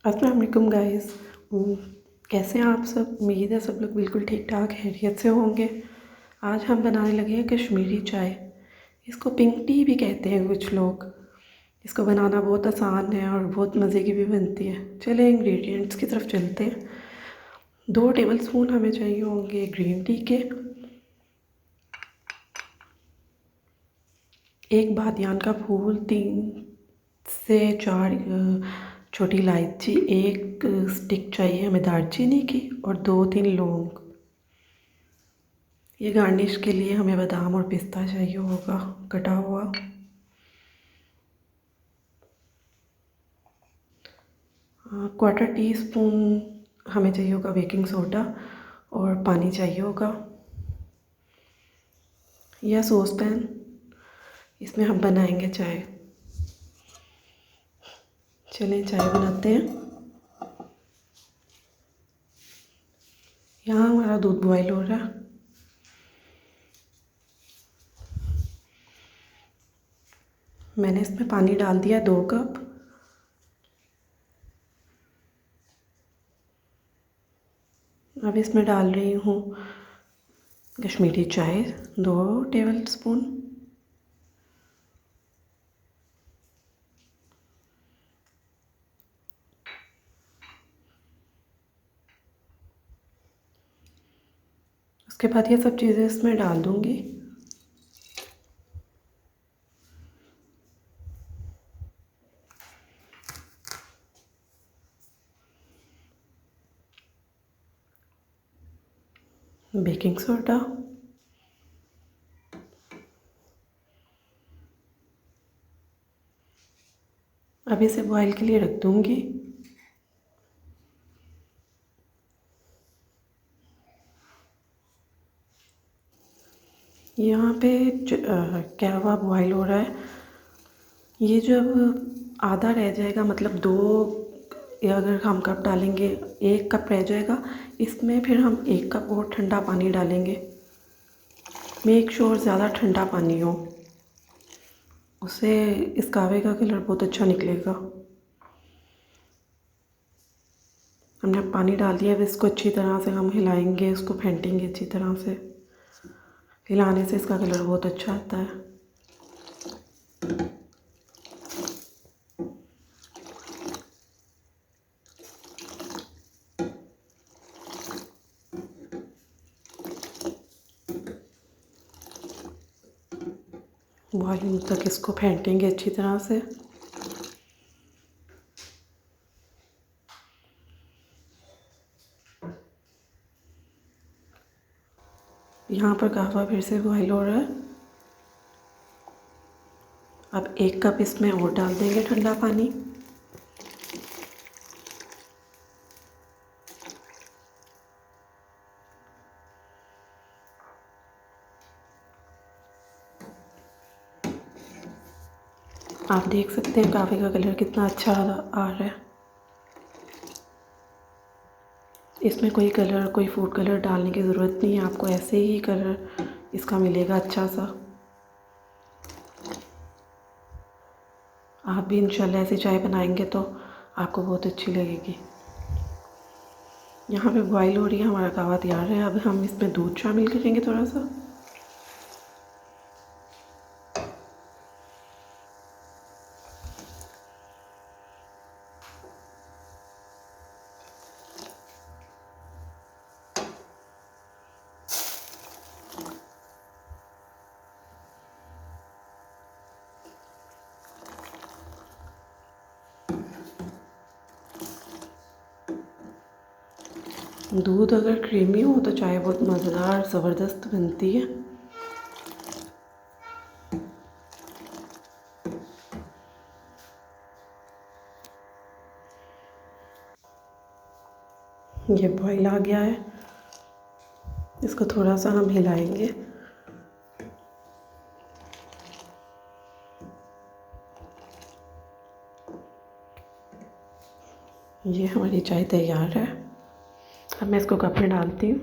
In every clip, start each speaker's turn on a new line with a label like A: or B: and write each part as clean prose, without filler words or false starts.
A: अस्सलाम वालेकुम गाइस। कैसे हैं आप सब? उम्मीद है सब लोग बिल्कुल ठीक ठाक खैरियत से होंगे। आज हम बनाने लगे हैं कश्मीरी चाय। इसको पिंक टी भी कहते हैं कुछ लोग। इसको बनाना बहुत आसान है और बहुत मज़े की भी बनती है। चले इंग्रेडिएंट्स की तरफ चलते हैं। 2 टेबल स्पून हमें चाहिए होंगे ग्रीन टी के। 1 बादियान का फूल, 3 से 4 छोटी इलायची, 1 स्टिक चाहिए हमें दालचीनी की और 2-3 लौंग। ये गार्निश के लिए हमें बादाम और पिस्ता चाहिए होगा कटा हुआ। ¼ टी स्पून हमें चाहिए होगा बेकिंग सोडा और पानी चाहिए होगा। यह सॉस पैन, इसमें हम बनाएंगे चाय। चलें चाय बनाते हैं। यहाँ हमारा दूध बॉईल हो रहा है। मैंने इसमें पानी डाल दिया 2 कप। अब इसमें डाल रही हूँ कश्मीरी चाय 2 टेबल स्पून। उसके बाद ये सब चीज़ें इसमें डाल दूँगी। बेकिंग सोडा, अब इसे बॉईल के लिए रख दूँगी। यहाँ पे क्या हुआ, बॉईल हो रहा है। ये जब आधा रह जाएगा, मतलब 2 या अगर हम कप डालेंगे 1 कप रह जाएगा, इसमें फिर हम 1 कप और ठंडा पानी डालेंगे। मेक श्योर ज़्यादा ठंडा पानी हो, उससे इस कहवे का कलर बहुत अच्छा निकलेगा। हमने पानी डाल दिया। अब इसको अच्छी तरह से हम हिलाएंगे, इसको फेंटेंगे अच्छी तरह से। हिलाने से इसका कलर बहुत अच्छा आता है। बॉइलिंग तक इसको फेंटेंगे अच्छी तरह से। यहाँ पर कहवा फिर से बॉईल हो रहा है। अब 1 कप इसमें और डाल देंगे ठंडा पानी। आप देख सकते हैं कहवे का कलर कितना अच्छा आ रहा है। इसमें कोई कलर, कोई फूड कलर डालने की ज़रूरत नहीं है। आपको ऐसे ही कलर इसका मिलेगा अच्छा सा। आप भी इंशाल्लाह ऐसी चाय बनाएंगे तो आपको बहुत अच्छी लगेगी। यहाँ पे बॉईल हो रही है, हमारा कहवा तैयार है। अब हम इसमें दूध शामिल करेंगे थोड़ा सा। दूध अगर क्रीमी हो तो चाय बहुत मज़ेदार ज़बरदस्त बनती है। ये बॉईल आ गया है। इसको थोड़ा सा हम हिलाएंगे। ये हमारी चाय तैयार है। अब मैं इसको कप में डालती हूँ।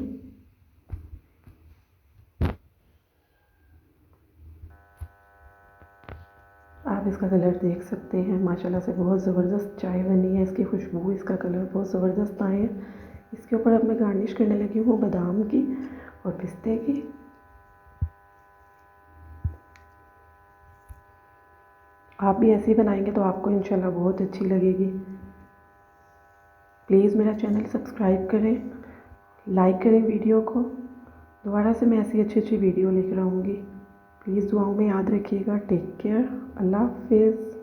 A: आप इसका कलर देख सकते हैं, माशाल्लाह से बहुत ज़बरदस्त चाय बनी है। इसकी खुशबू, इसका कलर बहुत ज़बरदस्त आए हैं। इसके ऊपर अब मैं गार्निश करने लगी हूँ बादाम की और पिस्ते की। आप भी ऐसे ही बनाएंगे तो आपको इंशाल्लाह बहुत अच्छी लगेगी। प्लीज़ मेरा चैनल सब्सक्राइब करें, लाइक करें वीडियो को। दोबारा से मैं ऐसी अच्छी अच्छी वीडियो लेकर आऊँगी। प्लीज़ दुआओं में याद रखिएगा। Take care. अल्लाह हाफिज़।